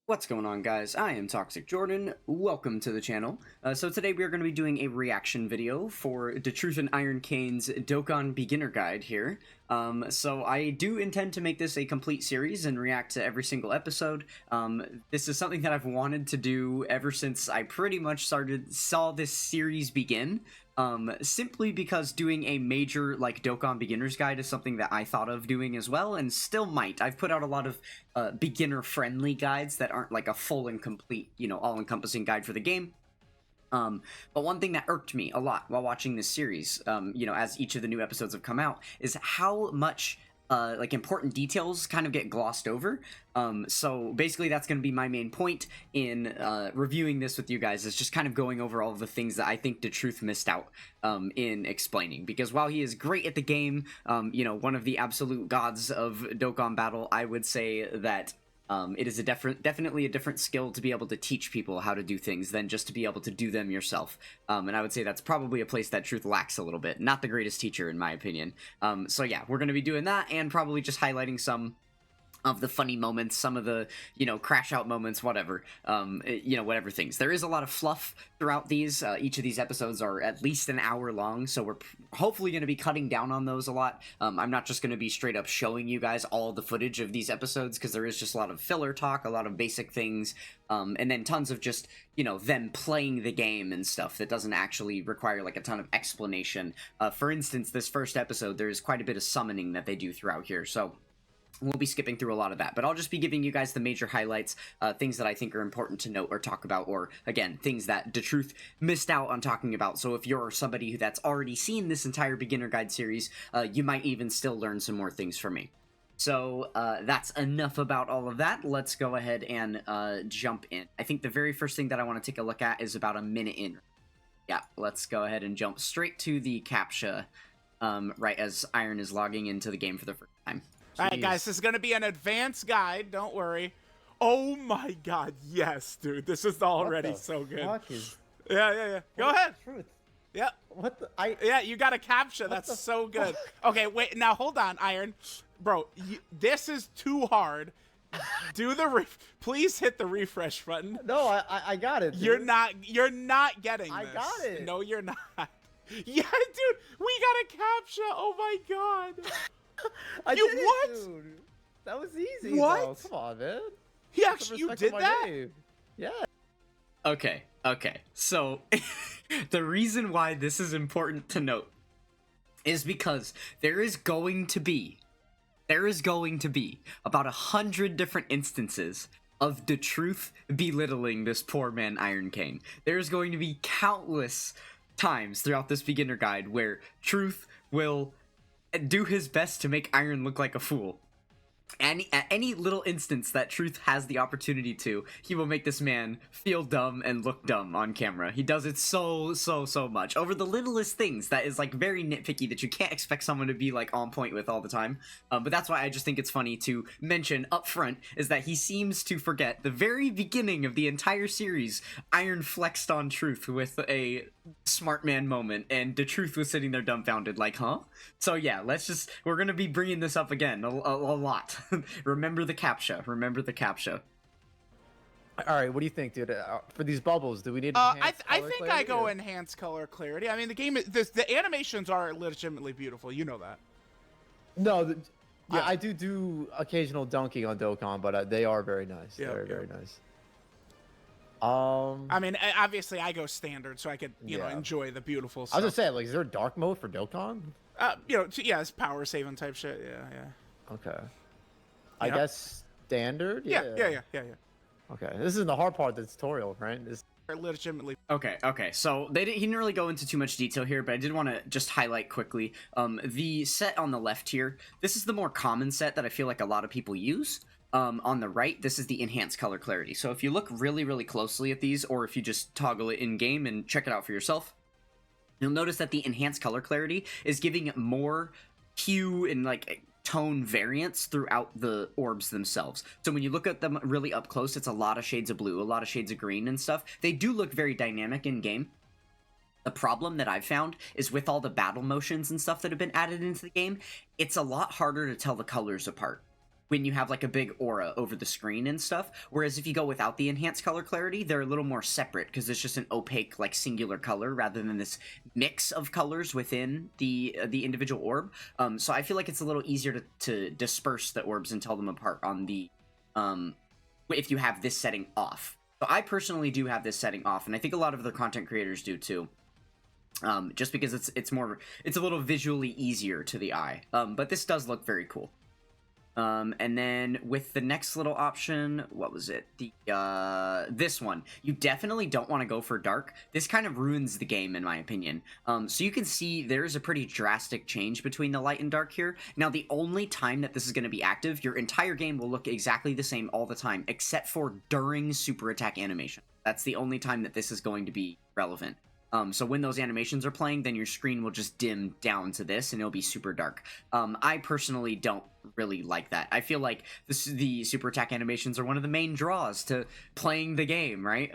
What's going on, guys? I am Toxic Jordan. Welcome to the channel. So today we are going to be doing a reaction video for DATRUTH and IRONCANE'S Dokkan Beginner Guide here. So I do intend to make this a complete series and react to every single episode. This is something that I've wanted to do ever since I pretty much saw this series begin. Simply because doing a major, Dokkan Beginner's Guide is something that I thought of doing as well, and still might. I've put out a lot of beginner-friendly guides that aren't like a full and complete, all-encompassing guide for the game. But one thing that irked me a lot while watching this series, as each of the new episodes have come out, is how much important details kind of get glossed over. So basically that's going to be my main point in reviewing this with you guys, is just kind of going over all of the things that I think DATRUTH missed out in explaining. Because while he is great at the game, one of the absolute gods of Dokkan Battle, I would say that it is definitely a different skill to be able to teach people how to do things than just to be able to do them yourself. And I would say that's probably a place that Truth lacks a little bit. Not the greatest teacher, in my opinion. So yeah, we're going to be doing that, and probably just highlighting some of the funny moments, some of the, crash out moments, whatever, whatever things. There is a lot of fluff throughout these. Each of these episodes are at least an hour long, so we're hopefully going to be cutting down on those a lot. I'm not just going to be straight up showing you guys all the footage of these episodes, because there is just a lot of filler talk, a lot of basic things, and then tons of just, them playing the game and stuff that doesn't actually require, a ton of explanation. For instance, this first episode, there's quite a bit of summoning that they do throughout here, so we'll be skipping through a lot of that, but I'll just be giving you guys the major highlights, things that I think are important to note or talk about, or, again, things that DATRUTH missed out on talking about. So if you're somebody that's already seen this entire beginner guide series, you might even still learn some more things from me. So that's enough about all of that. Let's go ahead and jump in. I think the very first thing that I want to take a look at is about a minute in. Yeah, let's go ahead and jump straight to the CAPTCHA right as Iron is logging into the game for the first time. All right, guys, this is going to be an advanced guide. Don't worry. Oh, my God. Yes, dude. This is already so good. Yeah. Go ahead. Truth. Yep. What the? Yeah, you got a CAPTCHA. That's so good. Okay, wait. Now, hold on, Iron. Bro, this is too hard. Do the please hit the refresh button. No, I got it. Dude. You're not getting this. I got it. No, you're not. Yeah, dude. We got a CAPTCHA. Oh, my God. I you did it, what? Dude. That was easy. What? Though. Come on, man. You did that? Name. Yeah. Okay. So, the reason why this is important to note is because there is going to be about 100 different instances of DATRUTH belittling this poor man IRONCANE. There's going to be countless times throughout this beginner guide where Truth will do his best to make Iron look like a fool. And at any little instance that Truth has the opportunity to, he will make this man feel dumb and look dumb on camera. He does it so much over the littlest things that is very nitpicky that you can't expect someone to be on point with all the time. But that's why I just think it's funny to mention up front, is that he seems to forget the very beginning of the entire series. Iron flexed on Truth with a smart man moment, and DATRUTH was sitting there dumbfounded huh? So yeah, we're gonna be bringing this up again a lot. Remember the CAPTCHA. All right, what do you think, dude? For these bubbles, do we need? I think I go enhanced color clarity. I mean, the game, the animations are legitimately beautiful. You know that. No, yeah, I do occasional dunking on Dokkan, but they are very nice. Yeah, very nice. I mean, obviously, I go standard, so I could, enjoy the beautiful stuff. I was just saying, is there a dark mode for Dokkan? Yeah, it's power saving type shit. Yeah. Okay. I guess standard. Yeah. Okay, this is the hard part of the tutorial, right? This legitimately. Okay. So he didn't really go into too much detail here, but I did want to just highlight quickly the set on the left here. This is the more common set that I feel like a lot of people use. On the right, this is the enhanced color clarity. So if you look really closely at these, or if you just toggle it in game and check it out for yourself, you'll notice that the enhanced color clarity is giving more hue and tone variance throughout the orbs themselves. So when you look at them really up close, it's a lot of shades of blue, a lot of shades of green and stuff. They do look very dynamic in game. The problem that I've found is with all the battle motions and stuff that have been added into the game, it's a lot harder to tell the colors apart. when you have like a big aura over the screen and stuff. Whereas if you go without the enhanced color clarity, they're a little more separate because it's just an opaque, like, singular color rather than this mix of colors within the individual orb. So I feel like it's a little easier to disperse the orbs and tell them apart on the if you have this setting off. So I personally do have this setting off, and I think a lot of the content creators do too. Just because it's a little visually easier to the eye. But this does look very cool. And then with the next little option, what was it? This one. You definitely don't want to go for dark. This kind of ruins the game, in my opinion. So you can see there is a pretty drastic change between the light and dark here. Now, the only time that this is going to be active, your entire game will look exactly the same all the time, except for during super attack animation. That's the only time that this is going to be relevant. So when those animations are playing, then your screen will just dim down to this, and it'll be super dark. I personally don't really like that. I feel like the super attack animations are one of the main draws to playing the game, right?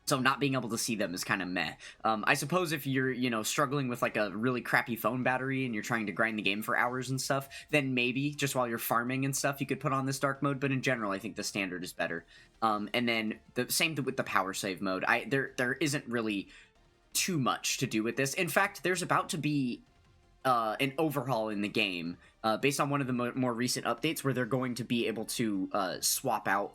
So not being able to see them is kind of meh. I suppose if you're, struggling with like a really crappy phone battery and you're trying to grind the game for hours and stuff, then maybe just while you're farming and stuff, you could put on this dark mode. But in general, I think the standard is better. And then the same with the power save mode. There isn't really too much to do with this. In fact, there's about to be an overhaul in the game based on one of the more recent updates where they're going to be able to swap out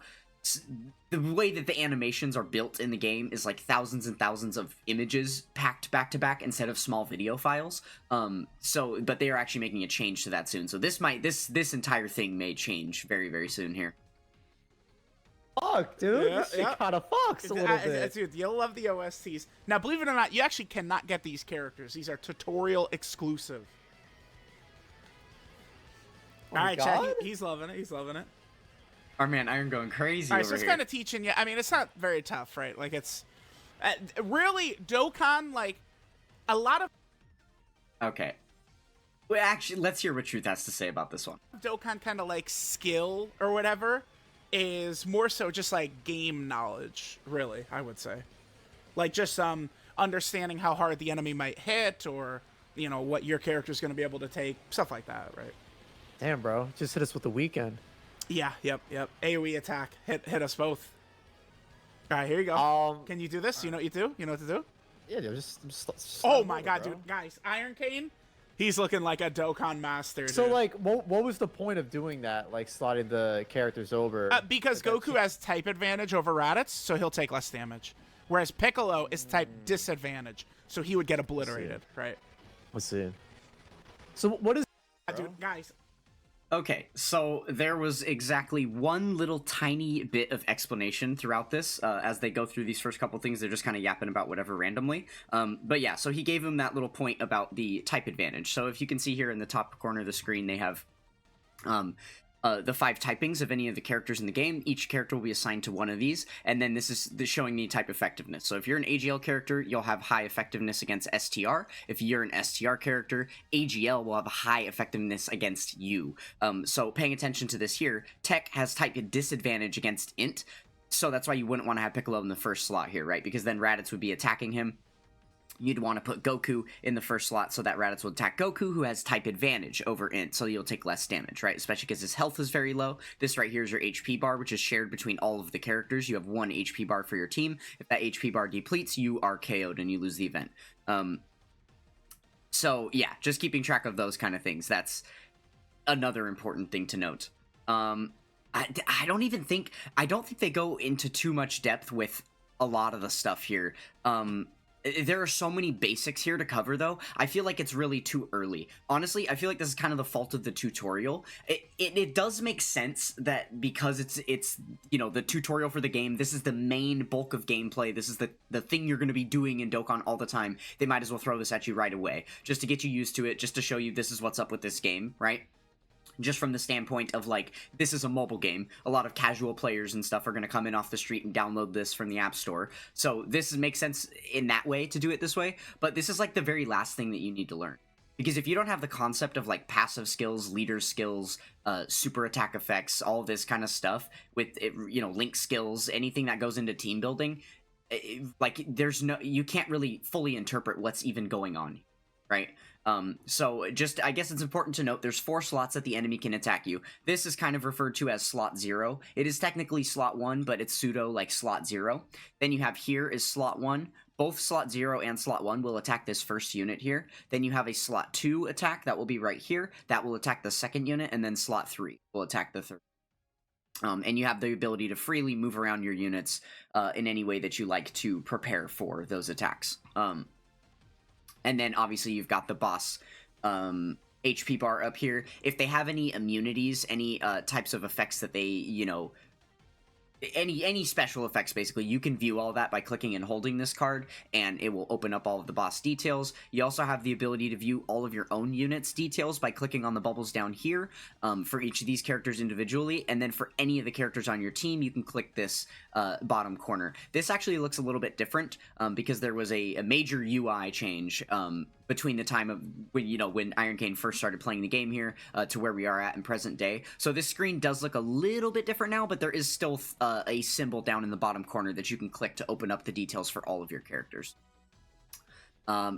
the way that the animations are built in the game is like thousands and thousands of images packed back to back instead of small video files. But they are actually making a change to that soon. So this entire thing may change very, very soon here. Fuck, dude. This shit kind of fucks a little bit. Dude, you'll love the OSTs. Now, believe it or not, you actually cannot get these characters. These are tutorial exclusive. All right, Chad, he's loving it. He's loving it. Our man Iron going crazy. All right, so it's kind of teaching you. I mean, it's not very tough, right? Like, it's really Dokkan. Like, a lot of. Okay. Well, actually, let's hear what Truth has to say about this one. Dokkan kind of like skill or whatever is more so just like game knowledge, really. I would say, like just understanding how hard the enemy might hit, or what your character's going to be able to take, stuff like that, right? Damn, bro, just hit us with the weekend. Yeah, yep. AoE attack. Hit us both. All right, here you go. Can you do this? You know what you do? You know what to do? Yeah, dude, just oh my god, dude. Guys, IRONCANE, he's looking like a Dokkan master, dude. So, like, what was the point of doing that? Like, sliding the characters over? Because Goku has type advantage over Raditz, so he'll take less damage. Whereas Piccolo is type disadvantage, so he would get obliterated, right? Let's see. So, what is... Dude, guys... Okay, so there was exactly one little tiny bit of explanation throughout this. As they go through these first couple things, they're just kind of yapping about whatever randomly. But yeah, so he gave him that little point about the type advantage. So if you can see here in the top corner of the screen, they have the 5 typings of any of the characters in the game. Each character will be assigned to one of these, and then this is showing the type effectiveness. So if you're an AGL character, you'll have high effectiveness against STR. If you're an STR character, AGL will have a high effectiveness against you. So paying attention to this here, Tech has type disadvantage against Int, so that's why you wouldn't want to have Piccolo in the first slot here, right? Because then Raditz would be attacking him. You'd want to put Goku in the first slot so that Raditz will attack Goku, who has type advantage over Int, so you'll take less damage, right? Especially because his health is very low. This right here is your HP bar, which is shared between all of the characters. You have 1 HP bar for your team. If that HP bar depletes, you are KO'd and you lose the event. So yeah, just keeping track of those kind of things. That's another important thing to note. I don't think they go into too much depth with a lot of the stuff here. There are so many basics here to cover, though. I feel like it's really too early. Honestly, I feel like this is kind of the fault of the tutorial. It does make sense that because it's the tutorial for the game, this is the main bulk of gameplay, this is the thing you're going to be doing in Dokkan all the time, they might as well throw this at you right away, just to get you used to it, just to show you this is what's up with this game, right? Just from the standpoint of, like, this is a mobile game. A lot of casual players and stuff are going to come in off the street and download this from the App Store. So this makes sense in that way to do it this way. But this is, like, the very last thing that you need to learn. Because if you don't have the concept of, like, passive skills, leader skills, super attack effects, all this kind of stuff, with, link skills, anything that goes into team building, you can't really fully interpret what's even going on, right? So just, I guess it's important to note there's 4 slots that the enemy can attack you. This is kind of referred to as slot 0. It is technically slot 1, but it's pseudo like slot 0. Then you have here is slot 1. Both slot 0 and slot 1 will attack this first unit here. Then you have a slot 2 attack that will be right here. That will attack the second unit, and then slot 3 will attack the third. And you have the ability to freely move around your units in any way that you like to prepare for those attacks. And then obviously you've got the boss HP bar up here. If they have any immunities, any types of effects that they, you know, any special effects, basically, you can view all that by clicking and holding this card, and it will open up all of the boss details. You also have the ability to view all of your own units details by clicking on the bubbles down here for each of these characters individually, and then for any of the characters on your team, you can click this bottom corner. This actually looks a little bit different because there was a major UI change between the time of when Iron Cane first started playing the game here to where we are at in present day. So this screen does look a little bit different now, but there is still a symbol down in the bottom corner that you can click to open up the details for all of your characters.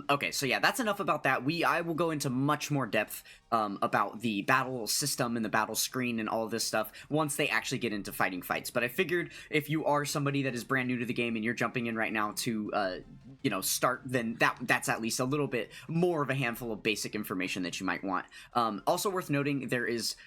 Okay, so yeah, that's enough about that. I will go into much more depth about the battle system and the battle screen and all of this stuff once they actually get into fighting fights. But I figured if you are somebody that is brand new to the game and you're jumping in right now to start, then that's at least a little bit more of a handful of basic information that you might want. Also worth noting, there is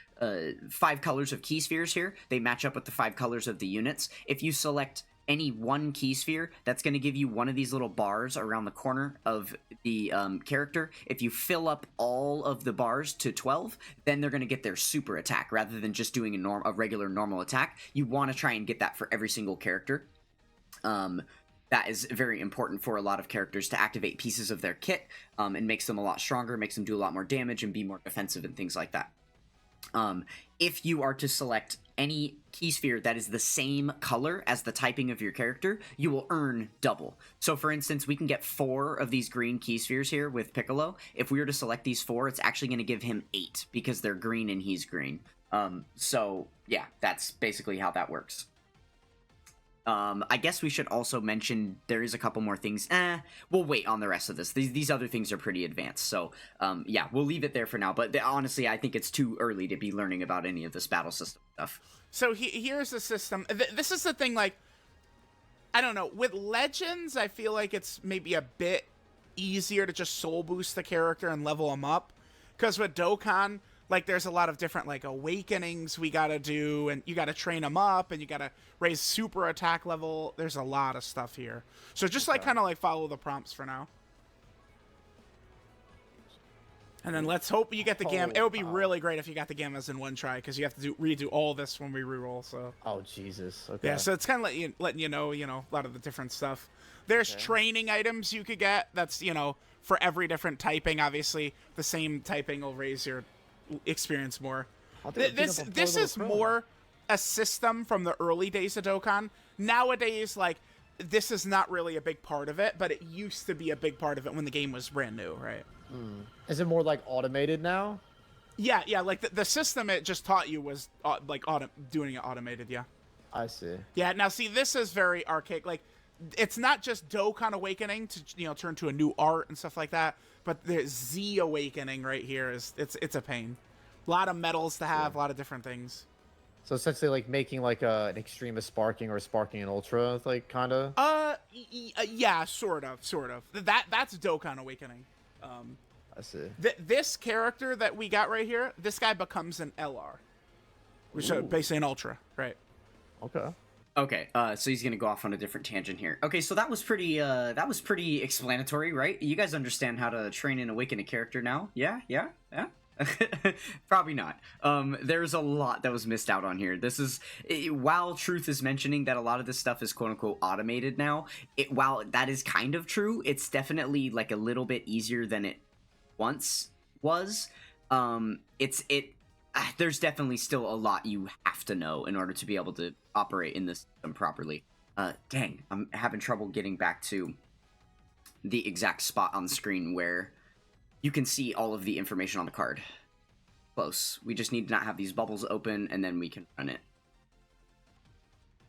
5 colors of key spheres here. They match up with the 5 colors of the units. If you select any one key sphere, that's going to give you one of these little bars around the corner of the character. If you fill up all of the bars to 12, then they're going to get their super attack rather than just doing a regular normal attack. You want to try and get that for every single character. That is very important for a lot of characters to activate pieces of their kit and makes them a lot stronger, makes them do a lot more damage and be more defensive and things like that. If you are to select any key sphere that is the same color as the typing of your character, you will earn double. So for instance, we can get 4 of these green key spheres here with Piccolo. If we were to select these 4, it's actually going to give him 8 because they're green and he's green. So yeah, that's basically how that works. I guess we should also mention there is a couple more things. We'll wait on the rest of this. These other things are pretty advanced. So, yeah, we'll leave it there for now. But honestly, I think it's too early to be learning about any of this battle system stuff. So here's the system. This is the thing, like, I don't know. With Legends, I feel like it's maybe a bit easier to just soul boost the character and level them up. Because with Dokkan, like, there's a lot of different, like, awakenings we gotta do, and you gotta train them up, and you gotta raise super attack level. There's a lot of stuff here. So just, like, kind of, like, follow the prompts for now. And then let's hope you get the Gamma. It would be really great if you got the Gammas in one try, because you have to redo all this when we reroll, so. Oh, Jesus. Okay. Yeah, so it's kind of letting you know, a lot of the different stuff. There's training items you could get. That's, for every different typing, obviously. The same typing will raise your experience more. This is more a system from the early days of Dokkan. Nowadays, like, this is not really a big part of it, but it used to be a big part of it when the game was brand new, right? Is it more like automated now? Yeah, like the system it just taught you was doing it automated. Yeah, I see. Yeah, now see, this is very archaic. Like, it's not just Dokkan Awakening to turn to a new art and stuff like that, but the Z Awakening right here it's a pain. A lot of medals to have, a lot of different things. So essentially, like making like an Extremist Sparking or Sparking and Ultra, like kind of. Yeah, sort of. That's Dokkan Awakening. I see. This character that we got right here, this guy becomes an LR, which is basically an Ultra, right? Okay. So he's gonna go off on a different tangent here. Okay, so that was pretty explanatory, right? You guys understand how to train and awaken a character now? Yeah. Probably not. There's a lot that was missed out on here. This is, while Truth is mentioning that a lot of this stuff is quote unquote automated now, while that is kind of true, it's definitely like a little bit easier than it once was. There's definitely still a lot you have to know in order to be able to operate in this system properly. Dang, I'm having trouble getting back to the exact spot on the screen where you can see all of the information on the card. Close. We just need to not have these bubbles open, and then we can run it.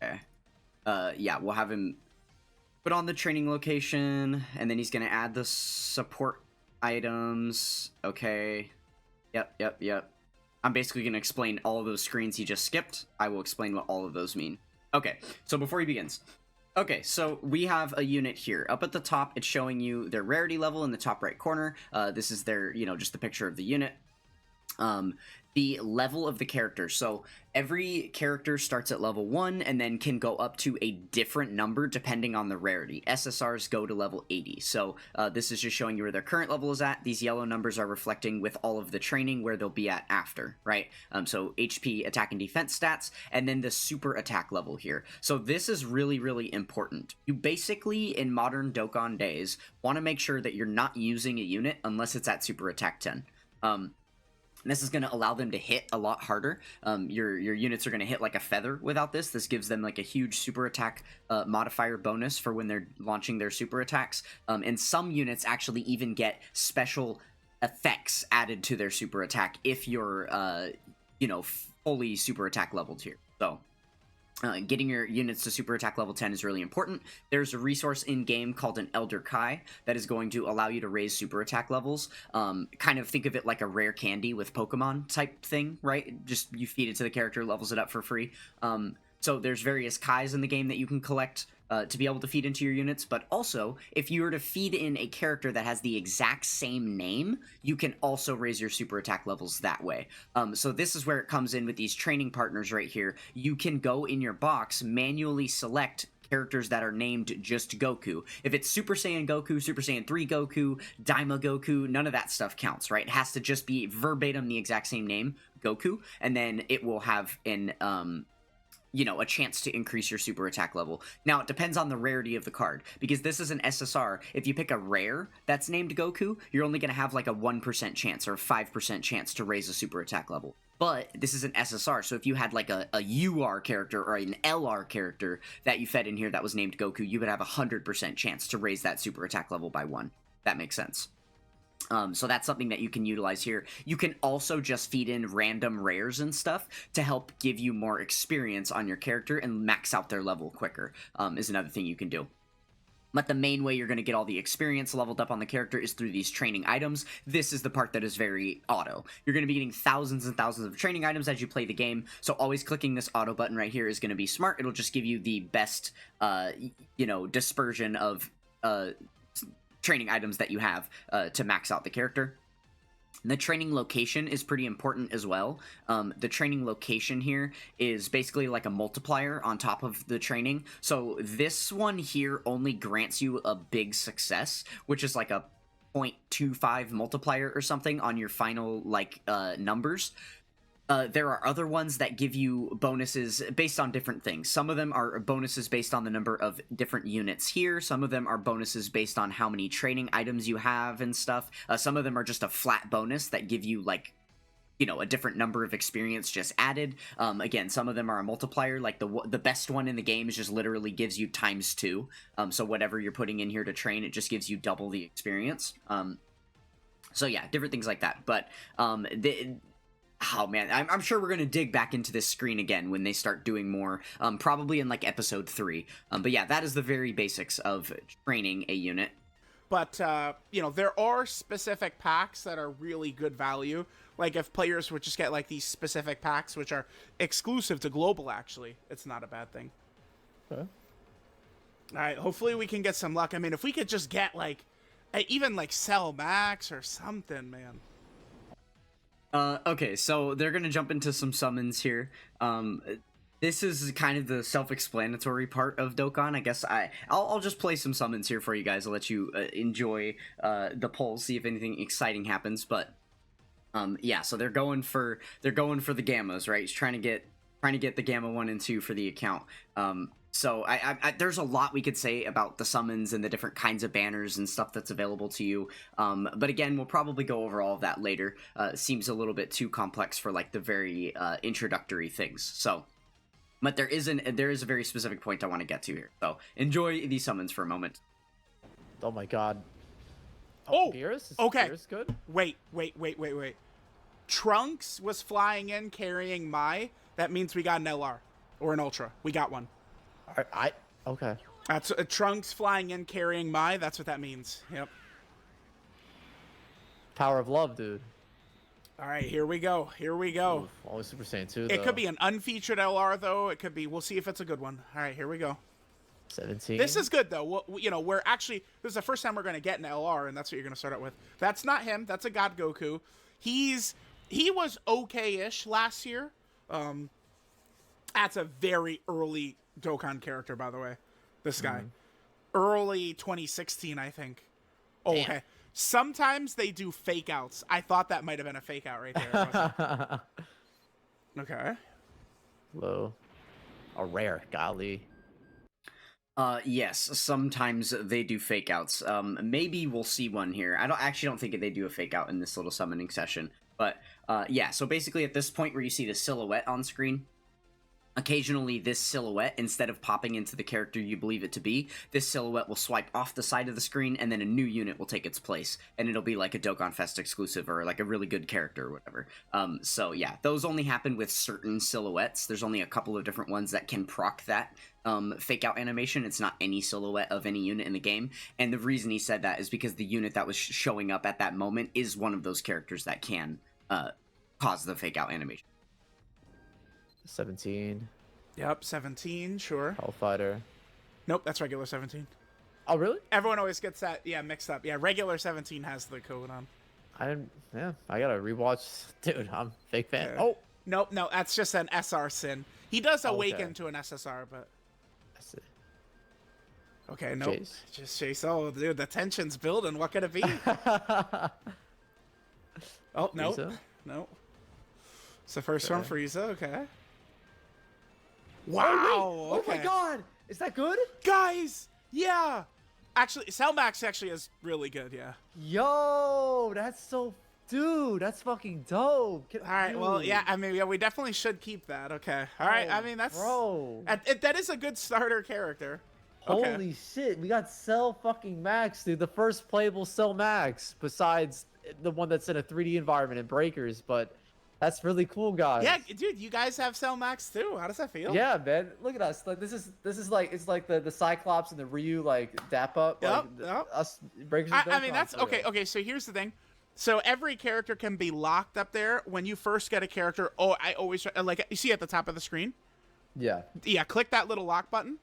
Okay. Yeah, we'll have him put on the training location, and then he's going to add the support items. Okay. Yep. I'm basically going to explain all of those screens he just skipped. I will explain what all of those mean. Okay, so before he begins. Okay, so we have a unit here. Up at the top, it's showing you their rarity level in the top right corner. This is their, just the picture of the unit. The level of the character. So every character starts at level 1 and then can go up to a different number depending on the rarity. SSRs go to level 80. So this is just showing you where their current level is at. These yellow numbers are reflecting with all of the training where they'll be at after, right? So HP, attack, and defense stats, and then the super attack level here. So this is really, really important. You basically, in modern Dokkan days, want to make sure that you're not using a unit unless it's at super attack 10. This is going to allow them to hit a lot harder. Your units are going to hit like a feather without this. This gives them like a huge super attack modifier bonus for when they're launching their super attacks. And some units actually even get special effects added to their super attack if you're, fully super attack leveled here. So getting your units to super attack level 10 is really important. There's a resource in game called an Elder Kai that is going to allow you to raise super attack levels. Kind of think of it like a rare candy with Pokemon type thing, right? Just you feed it to the character, levels it up for free. So there's various Kais in the game that you can collect to be able to feed into your units, but also, if you were to feed in a character that has the exact same name, you can also raise your super attack levels that way. So this is where it comes in with these training partners right here. You can go in your box, manually select characters that are named just Goku. If it's Super Saiyan Goku, Super Saiyan 3 Goku, Daima Goku, none of that stuff counts, right? It has to just be verbatim the exact same name, Goku, and then it will have an a chance to increase your super attack level. Now, it depends on the rarity of the card, because this is an SSR. If you pick a rare that's named Goku, you're only going to have like a 1% chance or a 5% chance to raise a super attack level. But this is an SSR, so if you had like a UR character or an LR character that you fed in here that was named Goku, you would have a 100% chance to raise that super attack level by 1. That makes sense. So that's something that you can utilize here. You can also just feed in random rares and stuff to help give you more experience on your character and max out their level quicker, is another thing you can do. But the main way you're going to get all the experience leveled up on the character is through these training items. This is the part that is very auto. You're going to be getting thousands and thousands of training items as you play the game, so always clicking this auto button right here is going to be smart. It'll just give you the best, dispersion of training items that you have to max out the character. The training location is pretty important as well. The training location here is basically like a multiplier on top of the training. So this one here only grants you a big success, which is like a 0.25 multiplier or something on your final numbers. There are other ones that give you bonuses based on different things. Some of them are bonuses based on the number of different units here. Some of them are bonuses based on how many training items you have and stuff. Some of them are just a flat bonus that give you a different number of experience just added. Again, some of them are a multiplier, like the best one in the game is just literally gives you ×2. So whatever you're putting in here to train, it just gives you double the experience. So yeah, different things like that. But oh man, I'm sure we're going to dig back into this screen again when they start doing more, probably in episode 3. But yeah, that is the very basics of training a unit. But, there are specific packs that are really good value. Like if players would just get these specific packs, which are exclusive to Global, actually, it's not a bad thing. Okay. All right, hopefully we can get some luck. I mean, if we could just get even Cell Max or something, man. Okay, so they're gonna jump into some summons here. This is kind of the self-explanatory part of Dokkan. I guess I'll just play some summons here for you guys. I'll let you enjoy the polls, see if anything exciting happens. But yeah, so they're going for the gammas, right? He's trying to get the gamma 1 and 2 for the account. So there's a lot we could say about the summons and the different kinds of banners and stuff that's available to you. But again, we'll probably go over all of that later. It seems a little bit too complex for the very introductory things. So, but there is a very specific point I want to get to here. So enjoy these summons for a moment. Oh my god. Oh, Beerus? okay. Beerus good? Wait. Trunks was flying in carrying Mai. That means we got an LR or an Ultra. We got one. Okay. That's Trunks flying in carrying Mai. That's what that means. Yep. Power of love, dude. All right, here we go. Here we go. Oof, always Super Saiyan 2, It could be an unfeatured LR, though. It could be. We'll see if it's a good one. All right, here we go. 17. This is good, though. You know, we're actually... This is the first time we're going to get an LR, and that's what you're going to start out with. That's not him. That's a God Goku. He was okay-ish last year. That's a very early Dokkan character, by the way. This guy. Early 2016, I think. Oh, okay. Sometimes they do fake outs. I thought that might have been a fake out right there. Okay. Low. A rare, golly. Yes, sometimes they do fake outs. Maybe we'll see one here. I don't think they do a fake out in this little summoning session. But, yeah, so basically at this point where you see the silhouette on screen, occasionally this silhouette, instead of popping into the character you believe it to be, this silhouette will swipe off the side of the screen, and then a new unit will take its place, and it'll be like a Dokkan Fest exclusive, or like a really good character or whatever. So yeah, those only happen with certain silhouettes. There's only a couple of different ones that can proc that fake out animation. It's not any silhouette of any unit in the game, and the reason he said that is because the unit that was showing up at that moment is one of those characters that can cause the fake out animation. 17. Yep, 17, sure. Hellfighter. Nope, that's regular 17. Oh, really? Everyone always gets that, mixed up. Yeah, regular 17 has the code on. I gotta rewatch. Dude, I'm a fake fan. Okay. Oh! Nope, no, that's just an SR sin. He does awaken Okay. to an SSR, but... I see. Okay, nope. Chase. Just Chase. Oh, dude, the tension's building. What could it be? Oh, nope. Frieza? Nope. It's the first one, Frieza. Okay. Oh, Wow. wait. Okay. Oh my god! Is that good? Guys! Yeah! Actually, Cellmax actually is really good, yeah. Yo, that's so... Dude, that's fucking dope. All right, well, yeah, I mean, yeah, we definitely should keep that. Okay. All right, I mean, that's... Bro. That is a good starter character. Okay. Holy shit, we got Cell fucking Max, dude. The first playable Cell Max, besides the one that's in a 3D environment in Breakers, but that's really cool, guys. Yeah, dude, you guys have Cellmax too. How does that feel? Yeah, man. Look at us. Like this is like it's like the Cyclops and the Ryu like dap up. Yep, Like, yep. Us Breakers. I mean, that's okay. Okay, so here's the thing. So every character can be locked up there when you first get a character. Oh, I always like you see at the top of the screen. Yeah. Yeah, click that little lock button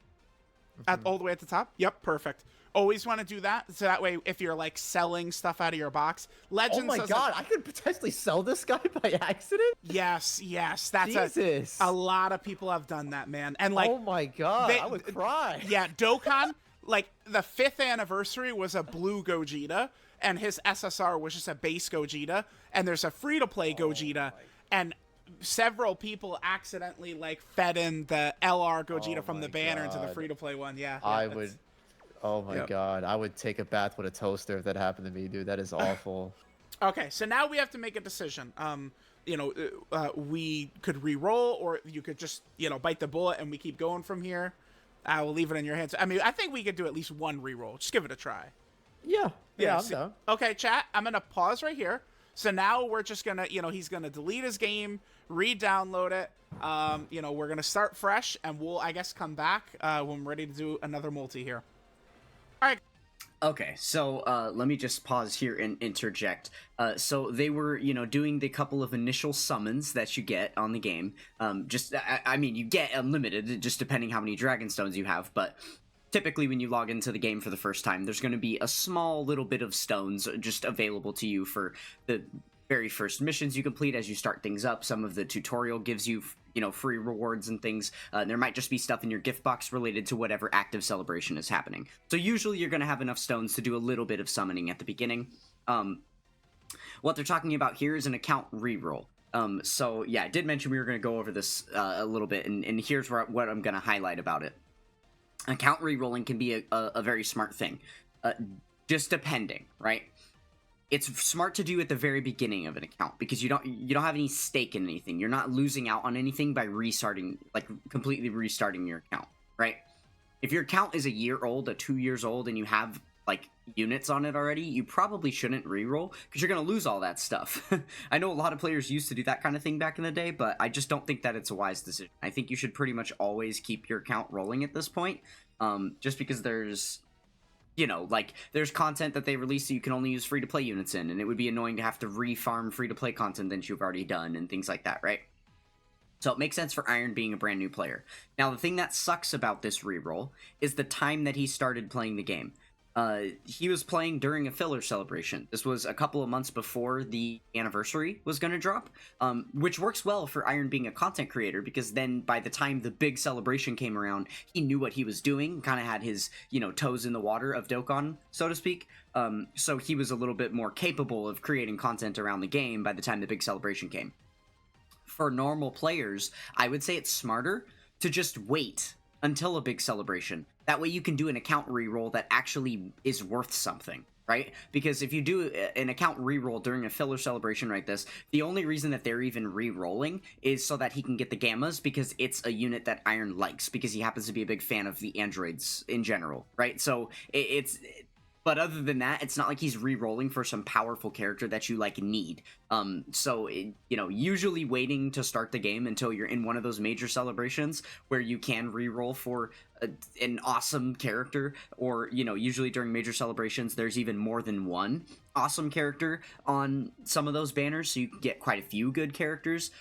all the way at the top. Yep, perfect. Always want to do that, so that way if you're like selling stuff out of your box, Legends. Oh my doesn't- god, I could potentially sell this guy by accident. Yes, that's Jesus. a lot of people have done that, man. And like, oh my god, they- I would cry. yeah, Dokkan, like the 5th anniversary was a blue Gogeta, and his SSR was just a base Gogeta, and there's a free-to-play Gogeta, and several people accidentally like fed in the LR Gogeta from the my banner into the God. free-to-play one. Yeah, I that's- would. Oh my Yep. god, I would take a bath with a toaster if that happened to me, dude. That is awful. Okay, so now we have to make a decision. We could re-roll, or you could just, bite the bullet and we keep going from here. I will leave it in your hands. I mean, I think we could do at least one re-roll. Just give it a try. Yeah, I'm see- down. Okay, chat, I'm going to pause right here. So now we're just going to, he's going to delete his game, re-download it. We're going to start fresh, and we'll, I guess, come back when we're ready to do another multi here. All right. Okay, so let me just pause here and interject. So they were, doing the couple of initial summons that you get on the game. I mean, you get unlimited, just depending how many Dragon Stones you have, but typically when you log into the game for the first time, there's going to be a small little bit of stones just available to you for the very first missions you complete as you start things up. Some of the tutorial gives you, free rewards and things. There might just be stuff in your gift box related to whatever active celebration is happening. So usually you're going to have enough stones to do a little bit of summoning at the beginning. What they're talking about here is an account reroll. So yeah, I did mention we were going to go over this a little bit, and here's what I'm going to highlight about it. Account rerolling can be a very smart thing, just depending, right? It's smart to do at the very beginning of an account because you don't have any stake in anything. You're not losing out on anything by completely restarting your account, right? If your account is a year old, 2 years old, and you have like units on it already, you probably shouldn't reroll because you're going to lose all that stuff. I know a lot of players used to do that kind of thing back in the day, but I just don't think that it's a wise decision. I think you should pretty much always keep your account rolling at this point, just because there's you know, like, there's content that they release that you can only use free-to-play units in, and it would be annoying to have to re-farm free-to-play content that you've already done, and things like that, right? So it makes sense for Iron being a brand new player. Now, the thing that sucks about this reroll is the time that he started playing the game. He was playing during a filler celebration. This was a couple of months before the anniversary was going to drop, which works well for Iron being a content creator, because then by the time the big celebration came around, he knew what he was doing, kind of had his, you know, toes in the water of Dokkan, so to speak. So he was a little bit more capable of creating content around the game by the time the big celebration came. For normal players, I would say it's smarter to just wait until a big celebration. That way you can do an account reroll that actually is worth something, right? Because if you do an account reroll during a filler celebration like this, the only reason that they're even re-rolling is so that he can get the gammas, because it's a unit that Iron likes, because he happens to be a big fan of the androids in general, right? So but other than that, it's not like he's re-rolling for some powerful character that you, like, need. You know, usually waiting to start the game until you're in one of those major celebrations where you can re-roll for an awesome character, or, you know, usually during major celebrations, there's even more than one awesome character on some of those banners, so you can get quite a few good characters.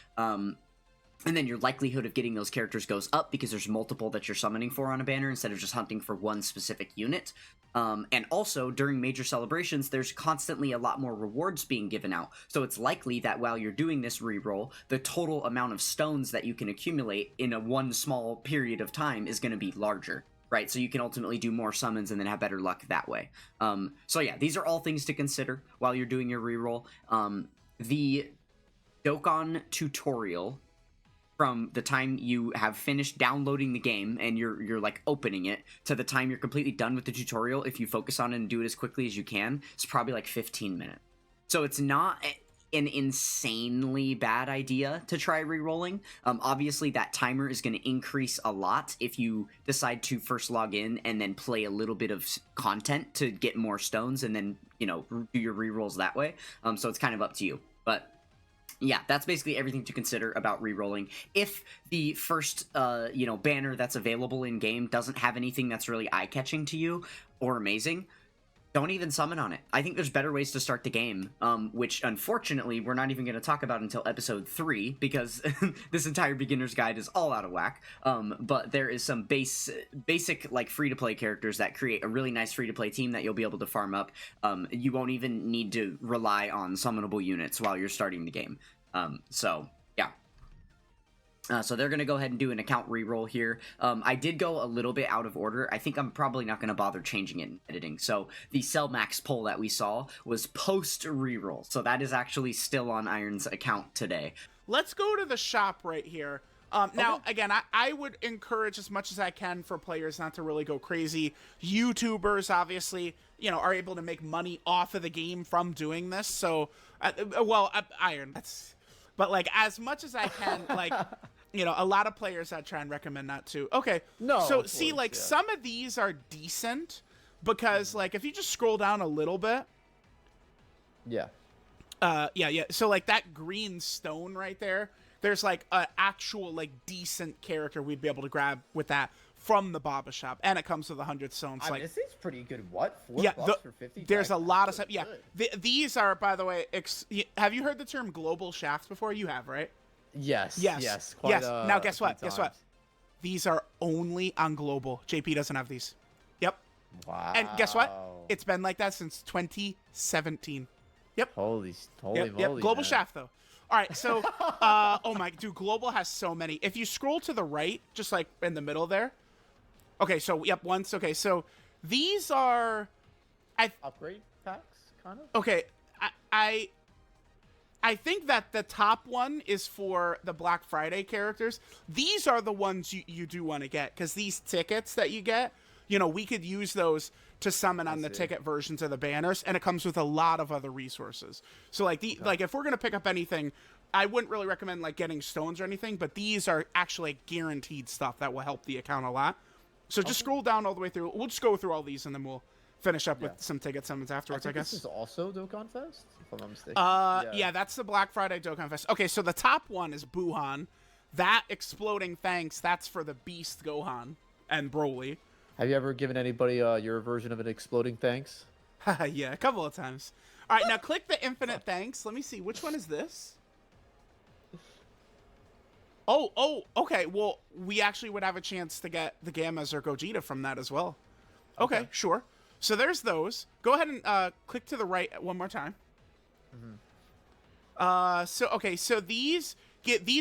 And then your likelihood of getting those characters goes up because there's multiple that you're summoning for on a banner instead of just hunting for one specific unit. And also, during major celebrations, there's constantly a lot more rewards being given out. So it's likely that while you're doing this reroll, the total amount of stones that you can accumulate in a one small period of time is going to be larger, right? So you can ultimately do more summons and then have better luck that way. So yeah, these are all things to consider while you're doing your reroll. The Dokkan tutorial, from the time you have finished downloading the game and you're like opening it to the time you're completely done with the tutorial, if you focus on it and do it as quickly as you can, it's probably like 15 minutes. So it's not an insanely bad idea to try re-rolling. Obviously that timer is going to increase a lot if you decide to first log in and then play a little bit of content to get more stones and then, you know, do your re-rolls that way. So it's kind of up to you. But yeah, that's basically everything to consider about re-rolling. If the first, you know, banner that's available in-game doesn't have anything that's really eye-catching to you or amazing, don't even summon on it. I think there's better ways to start the game, which, unfortunately, we're not even going to talk about until episode 3, because this entire beginner's guide is all out of whack. But there is some basic, like, free-to-play characters that create a really nice free-to-play team that you'll be able to farm up. You won't even need to rely on summonable units while you're starting the game. So, yeah. So they're going to go ahead and do an account reroll here. I did go a little bit out of order. I think I'm probably not going to bother changing it in editing. So the Cell Max poll that we saw was post reroll. So that is actually still on Iron's account today. Let's go to the shop right here. Now, again, I would encourage as much as I can for players not to really go crazy. YouTubers, obviously, you know, are able to make money off of the game from doing this. So, Iron, that's... But, like, as much as I can, like, you know, a lot of players I try and recommend not to. Okay. No. So, see, like, some of these are decent because, like, if you just scroll down a little bit. Yeah. Yeah. So, like, that green stone right there, there's, like, an actual, like, decent character we'd be able to grab with that from the Baba shop. And it comes with 100 stones. I mean, this is pretty good. What? $4 for 50? There's a lot of stuff. Yeah. These are, by the way, have you heard the term global shafts before? You have, right? Yes. Yes. Now, guess what? These are only on global. JP doesn't have these. Yep. Wow. And guess what? It's been like that since 2017. Yep. Holy moly. Yep. Global shaft, though. All right, so, oh my, dude, global has so many. If you scroll to the right, just like in the middle there. Okay, so, yep, once. Okay, so these are... upgrade packs, kind of? Okay, I think that the top one is for the Black Friday characters. These are the ones you do want to get, because these tickets that you get, you know, we could use those to summon on the ticket versions of the banners, and it comes with a lot of other resources. So, like, like if we're going to pick up anything, I wouldn't really recommend, like, getting stones or anything, but these are actually guaranteed stuff that will help the account a lot. So just scroll down all the way through. We'll just go through all these, and then we'll finish up with some ticket summons afterwards, I guess. This is also Dokkan Fest, if I'm not mistaken. Yeah, that's the Black Friday Dokkan Fest. Okay, so the top one is Buhan. That exploding thanks, that's for the Beast Gohan and Broly. Have you ever given anybody your version of an exploding thanks? Yeah, a couple of times. All right, now click the infinite thanks. Let me see. Which one is this? Oh, okay. Well, we actually would have a chance to get the Gammas or Gogeta from that as well. Okay, sure. So there's those. Go ahead and click to the right one more time. So these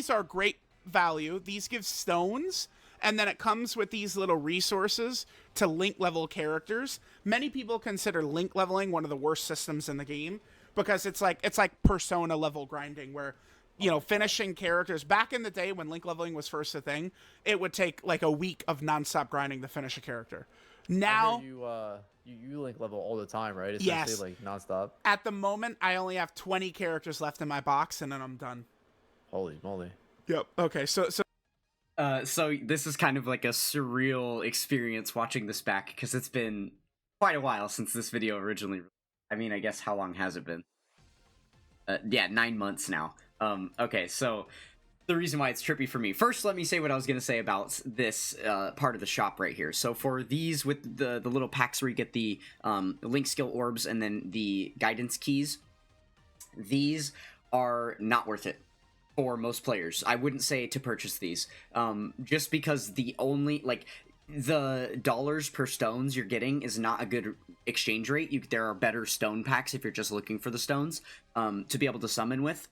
are great value. These give stones, and then it comes with these little resources to link level characters. Many people consider link leveling one of the worst systems in the game because it's like Persona level grinding where, you know, finishing characters. Back in the day when link leveling was first a thing, it would take like a week of nonstop grinding to finish a character. Now you link level all the time, right? Yes. Essentially, like nonstop. At the moment, I only have 20 characters left in my box, and then I'm done. Holy moly. Yep. Okay. So this is kind of like a surreal experience watching this back because it's been quite a while since this video originally. I mean, I guess how long has it been? Yeah, 9 months now. Okay, so the reason why it's trippy for me. First, let me say what I was going to say about this part of the shop right here. So for these with the little packs where you get the link skill orbs and then the guidance keys, these are not worth it for most players. I wouldn't say to purchase these, just because the only, like, the dollars per stones you're getting is not a good exchange rate. There are better stone packs if you're just looking for the stones to be able to summon with.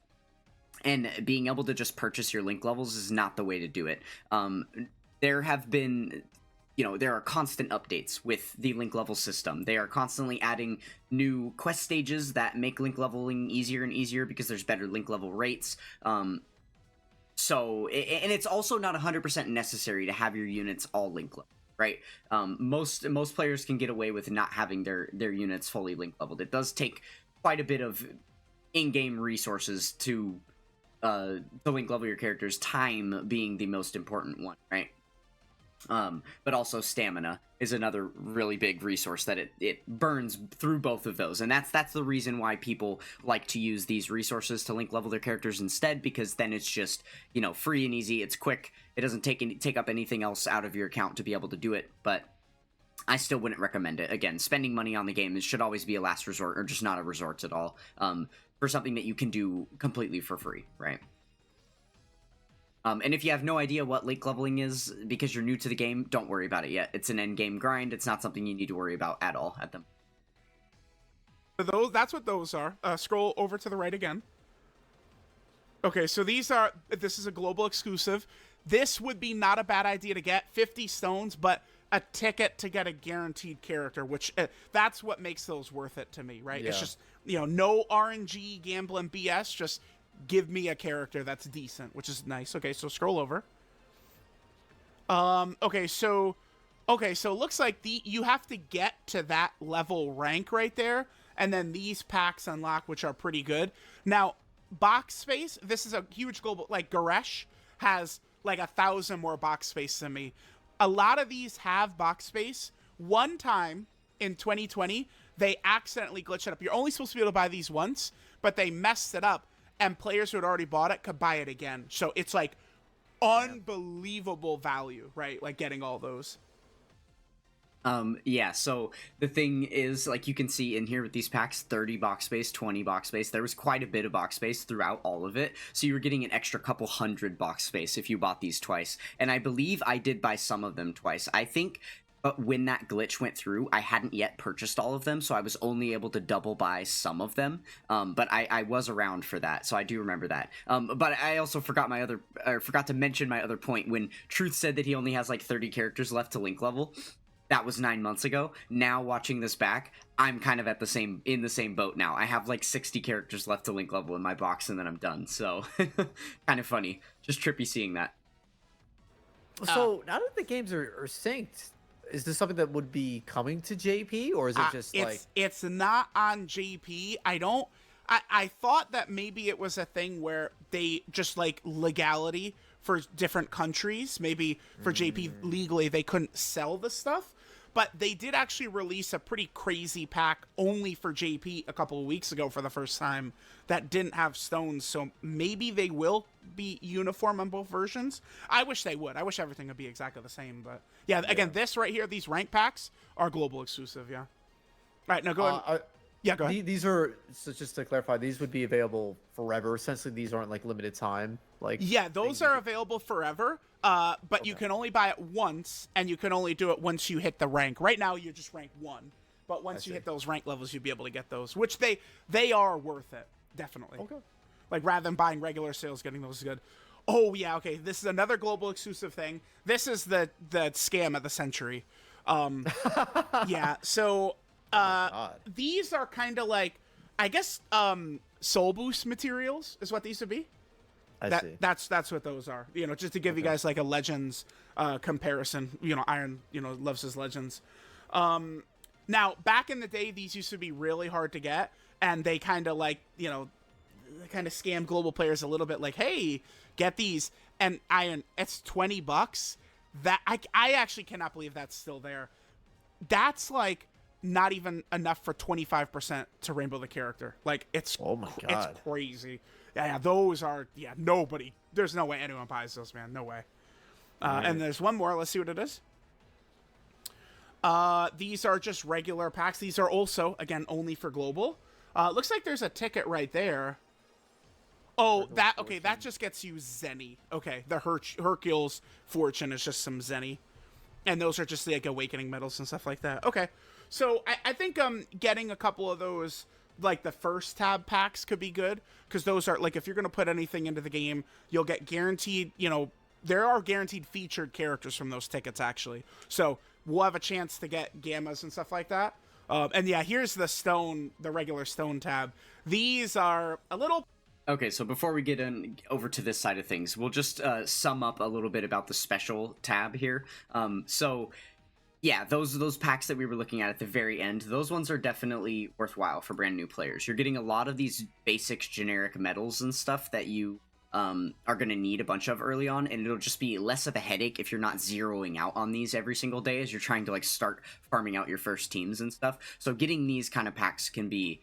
And being able to just purchase your link levels is not the way to do it. There have been, you know, there are constant updates with the link level system. They are constantly adding new quest stages that make link leveling easier and easier because there's better link level rates. So, and it's also not 100% necessary to have your units all link level, right? Most players can get away with not having their units fully link leveled. It does take quite a bit of in-game resources to link level your characters, time being the most important one, right? But also stamina is another really big resource that it burns through both of those, and that's the reason why people like to use these resources to link level their characters instead, because then it's just, you know, free and easy, it's quick, it doesn't take up anything else out of your account to be able to do it. But I still wouldn't recommend it. Again, spending money on the game, it should always be a last resort, or just not a resort at all, for something that you can do completely for free, right? And if you have no idea what link leveling is because you're new to the game, don't worry about it yet. It's an end game grind. It's not something you need to worry about at all at them. That's what those are. Scroll over to the right again. Okay, so this is a global exclusive. This would be not a bad idea to get 50 stones, but a ticket to get a guaranteed character, which that's what makes those worth it to me, right? Yeah. It's just, you know, no RNG gambling BS, just give me a character that's decent, which is nice. Okay, so scroll over. Okay, so it looks like you have to get to that level rank right there, and then these packs unlock, which are pretty good. Now, box space, this is a huge global, like Goresh has like 1,000 more box space than me. A lot of these have box space. One time in 2020, they accidentally glitched it up. You're only supposed to be able to buy these once, but they messed it up, and players who had already bought it could buy it again. So it's like unbelievable value, right? Like getting all those. Yeah, so the thing is, like, you can see in here with these packs, 30 box space, 20 box space. There was quite a bit of box space throughout all of it, so you were getting an extra couple hundred box space if you bought these twice. And I believe I did buy some of them twice. I think when that glitch went through, I hadn't yet purchased all of them, so I was only able to double buy some of them. But I was around for that, so I do remember that. But I also forgot to mention my other point when Truth said that he only has like 30 characters left to link level. That was 9 months ago. Now watching this back, I'm kind of in the same boat now. I have like 60 characters left to link level in my box, and then I'm done. So kind of funny, just trippy seeing that. So now that the games are synced, is this something that would be coming to JP, or is it just it's not on JP? I thought that maybe it was a thing where they just like legality for different countries. Maybe for JP legally they couldn't sell the stuff. But they did actually release a pretty crazy pack only for JP a couple of weeks ago for the first time that didn't have stones. So maybe they will be uniform on both versions. I wish they would. I wish everything would be exactly the same. But yeah, again, this right here, these rank packs are global exclusive. Yeah. All right, now go ahead. Yeah, go ahead. These are, so just to clarify, these would be available forever. Essentially, these aren't like limited time. Like, yeah, those are available forever. But you can only buy it once, and you can only do it once you hit the rank. Right now, you're just rank 1. But once you hit those rank levels, you'll be able to get those, which they are worth it, definitely. Okay. Like, rather than buying regular sales, getting those is good. Oh, yeah, okay, this is another global exclusive thing. This is the scam of the century. Yeah, so these are kind of like, I guess, soul boost materials is what these would be. I see. That's what those are. You know, just to give you guys like a Legends comparison. You know, Iron, loves his Legends. Now, back in the day, these used to be really hard to get, and they kind of like, they kind of scam global players a little bit, like, hey, get these. And Iron, it's $20. That I actually cannot believe that's still there. That's like not even enough for 25% to rainbow the character. Like, it's oh my God, it's crazy. Yeah, those are, nobody, there's no way anyone buys those, man. No way. And there's one more. Let's see what it is. These are just regular packs. These are also, again, only for global. Looks like there's a ticket right there. Oh, that just gets you Zenny. Okay, the Hercules Fortune is just some Zenny. And those are just like awakening medals and stuff like that. Okay, so I think getting a couple of those, like the first tab packs, could be good, because those are like, if you're going to put anything into the game, you'll get guaranteed, there are guaranteed featured characters from those tickets, actually. So we'll have a chance to get gammas and stuff like that. And yeah, here's the regular stone tab. These are a little... Okay, so before we get over to this side of things, we'll just sum up a little bit about the special tab here. So yeah, those packs that we were looking at the very end, those ones are definitely worthwhile for brand new players. You're getting a lot of these basic generic medals and stuff that you are going to need a bunch of early on, and it'll just be less of a headache if you're not zeroing out on these every single day as you're trying to like start farming out your first teams and stuff. So getting these kind of packs can be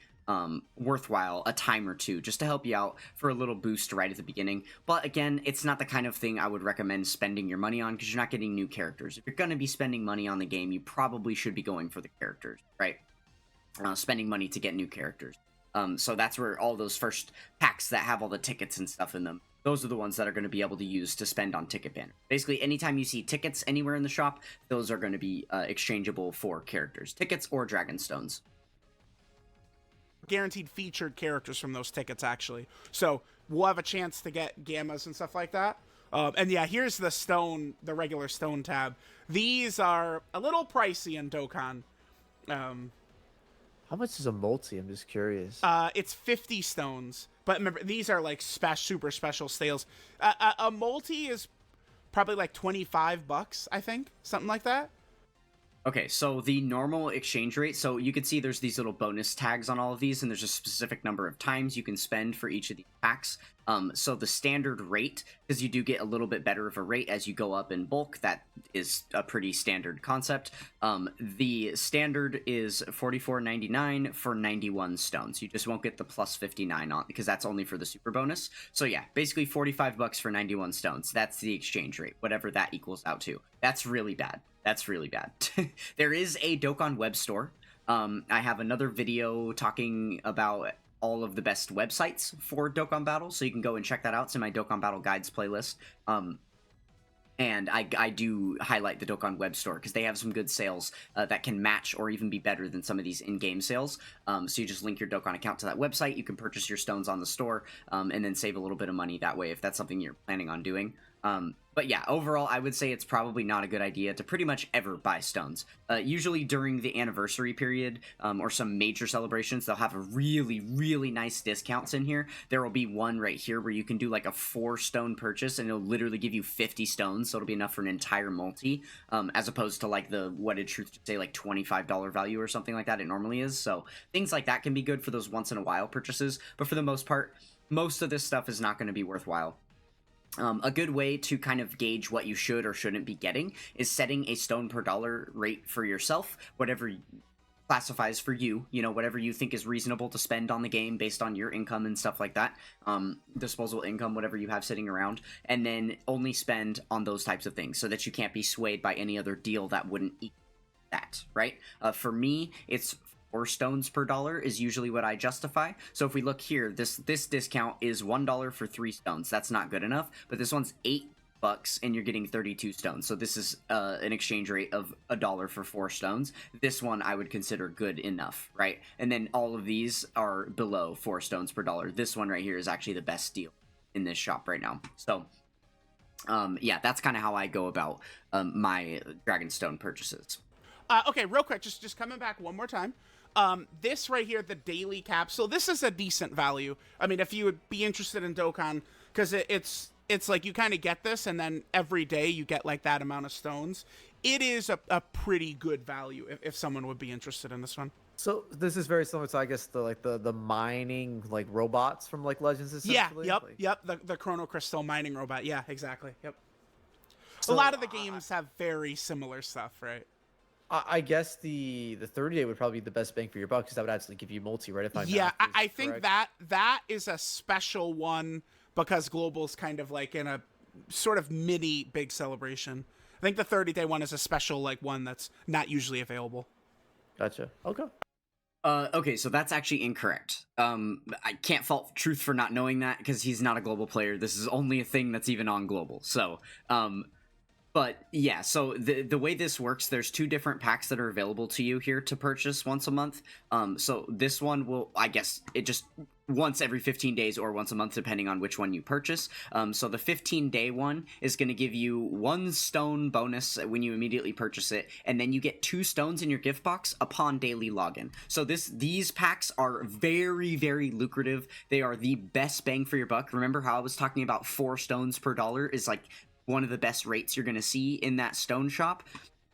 worthwhile a time or two just to help you out for a little boost right at the beginning. But again, it's not the kind of thing I would recommend spending your money on, because you're not getting new characters. If you're going to be spending money on the game, you probably should be going for the characters, right? Spending money to get new characters. So that's where all those first packs that have all the tickets and stuff in them, those are the ones that are going to be able to use to spend on ticket banner. Basically, anytime you see tickets anywhere in the shop, those are going to be exchangeable for characters. Tickets or dragon stones. Guaranteed featured characters from those tickets, actually. So we'll have a chance to get gammas and stuff like that. And yeah, here's the regular stone tab. These are a little pricey in Dokkan. How much is a multi? I'm just curious. It's 50 stones. But remember, these are like super special sales. A multi is probably like $25, I think. Something like that. Okay, so the normal exchange rate, so you can see there's these little bonus tags on all of these, and there's a specific number of times you can spend for each of these packs. So the standard rate, because you do get a little bit better of a rate as you go up in bulk, that is a pretty standard concept. The standard is $44.99 for 91 stones. You just won't get the plus 59 on, because that's only for the super bonus. So yeah, basically $45 for 91 stones. That's the exchange rate, whatever that equals out to. That's really bad. That's really bad. There is a Dokkan web store. I have another video talking about all of the best websites for Dokkan Battle, so you can go and check that out. It's in my Dokkan Battle Guides playlist. And I do highlight the Dokkan web store because they have some good sales that can match or even be better than some of these in-game sales. So you just link your Dokkan account to that website. You can purchase your stones on the store and then save a little bit of money that way if that's something you're planning on doing. But yeah, overall, I would say it's probably not a good idea to pretty much ever buy stones. Usually during the anniversary period or some major celebrations, they'll have a really, really nice discounts in here. There will be one right here where you can do like a 4-stone purchase and it'll literally give you 50 stones, so it'll be enough for an entire multi, as opposed to like the, what did Truth say, like $25 value or something like that it normally is. So things like that can be good for those once-in-a-while purchases, but for the most part, most of this stuff is not going to be worthwhile. A good way to kind of gauge what you should or shouldn't be getting is setting a stone per dollar rate for yourself, whatever classifies for you, you know, whatever you think is reasonable to spend on the game based on your income and stuff like that, disposable income, whatever you have sitting around, and then only spend on those types of things so that you can't be swayed by any other deal that wouldn't equal that, right? For me, it's 4 stones per dollar is usually what I justify. So if we look here, this discount is $1 for 3 stones. That's not good enough, but this one's $8 and you're getting 32 stones. So this is an exchange rate of $1 for 4 stones. This one I would consider good enough, right? And then all of these are below 4 stones per dollar. This one right here is actually the best deal in this shop right now. So yeah, that's kind of how I go about my Dragonstone purchases. Okay, real quick, just coming back one more time. This right here, the daily capsule, this is a decent value. I mean, if you would be interested in Dokkan, because it's like you kind of get this, and then every day you get like that amount of stones. It is a pretty good value if someone would be interested in this one. So this is very similar to, I guess, the mining like robots from like Legends, essentially. Yeah, yep. The Chrono Crystal mining robot. Yeah, exactly. Yep. So, a lot of the games have very similar stuff, right? I guess the 30-day would probably be the best bang for your buck, because that would actually give you multi, right? If I think that is a special one, because Global's kind of like in a sort of mini big celebration. I think the 30-day one is a special like one that's not usually available. Gotcha. Okay. Okay, so that's actually incorrect. I can't fault Truth for not knowing that, because he's not a Global player. This is only a thing that's even on Global. So, but yeah, so the way this works, there's 2 different packs that are available to you here to purchase once a month. So this one will, I guess, it just once every 15 days or once a month, depending on which one you purchase. So the 15-day one is going to give you 1 stone bonus when you immediately purchase it, and then you get 2 stones in your gift box upon daily login. So these packs are very, very lucrative. They are the best bang for your buck. Remember how I was talking about 4 stones per dollar is like one of the best rates you're going to see in that stone shop?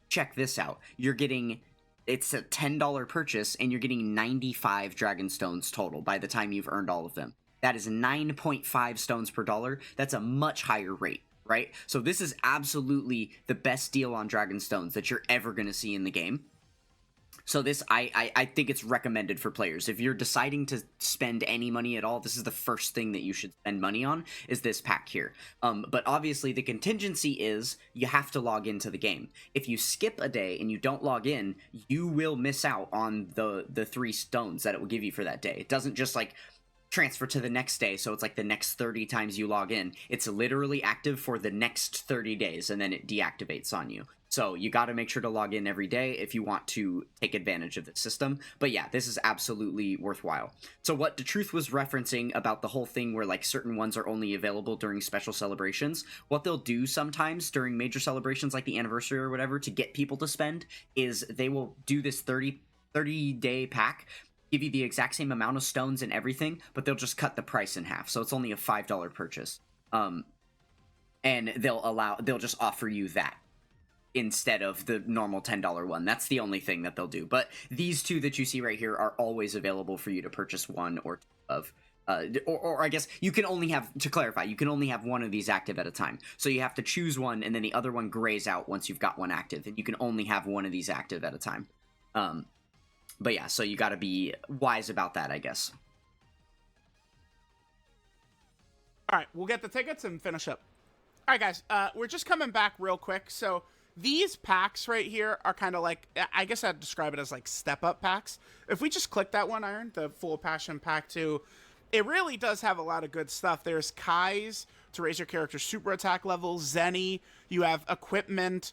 Check this out. You're getting... It's a $10 purchase, and you're getting 95 Dragonstones total by the time you've earned all of them. That is 9.5 stones per dollar. That's a much higher rate, right? So this is absolutely the best deal on Dragonstones that you're ever going to see in the game. So this, I think it's recommended for players. If you're deciding to spend any money at all, this is the first thing that you should spend money on, is this pack here. But obviously the contingency is you have to log into the game. If you skip a day and you don't log in, you will miss out on the 3 stones that it will give you for that day. It doesn't just like transfer to the next day, so it's like the next 30 times you log in. It's literally active for the next 30 days, and then it deactivates on you. So you got to make sure to log in every day if you want to take advantage of the system. But yeah, this is absolutely worthwhile. So what DATRUTH was referencing about the whole thing where like certain ones are only available during special celebrations, what they'll do sometimes during major celebrations like the anniversary or whatever to get people to spend is they will do this 30-day pack, give you the exact same amount of stones and everything, but they'll just cut the price in half. So it's only a $5 purchase. And they'll just offer you that instead of the normal $10 one. That's the only thing that they'll do. But these 2 that you see right here are always available for you to purchase 1 or 2 of. Or I guess you can only have, to clarify, you can only have 1 of these active at a time. So you have to choose one, and then the other one grays out once you've got 1 active, and you can only have 1 of these active at a time. But yeah, so you got to be wise about that, I guess. All right, we'll get the tickets and finish up. All right, guys, we're just coming back real quick. So these packs right here are kind of like, I guess I'd describe it as like step-up packs. If we just click that one, Iron, the Full Passion Pack 2, it really does have a lot of good stuff. There's Kai's to raise your character's super attack level, Zenny, you have equipment,